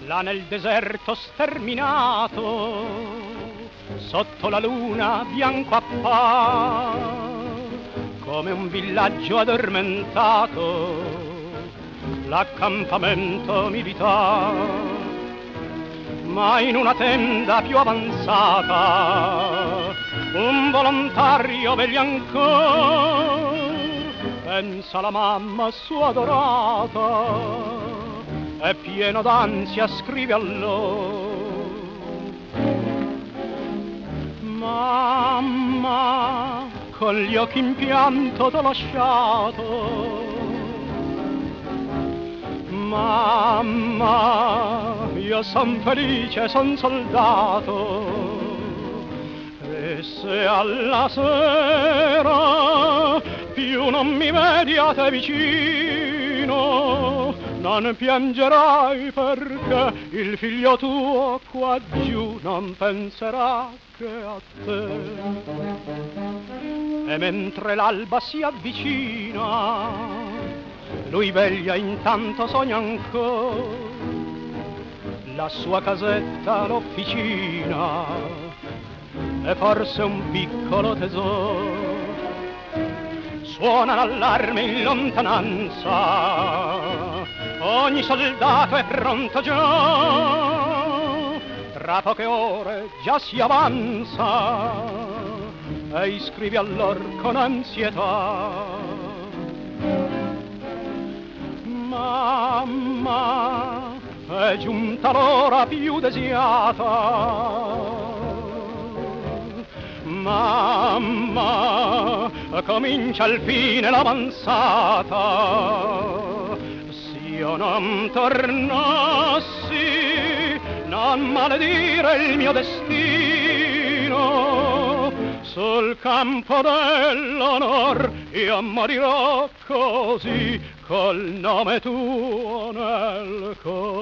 là nel deserto sterminato, sotto la luna bianco appar come un villaggio addormentato, l'accampamento militare. Ma in una tenda più avanzata un volontario veglia ancora, pensa la mamma sua adorata e pieno d'ansia scrive a loro: mamma, con gli occhi in pianto t'ho lasciato, mamma, io son felice, son soldato, e se alla sera più non mi vedi a te vicino, non piangerai perché il figlio tuo qua giù non penserà che a te. E mentre l'alba si avvicina, lui veglia intanto sogna ancora la sua casetta, l'officina e forse un piccolo tesoro. Suona l'allarme in lontananza, ogni soldato è pronto già, tra poche ore già si avanza e scrivi allor con ansietà: mamma, è giunta l'ora più desiata, mamma, comincia al fine l'avanzata. S'io non tornassi, non maledire il mio destino, sul campo dell'onor io morirò così, col nome tuo nel cor.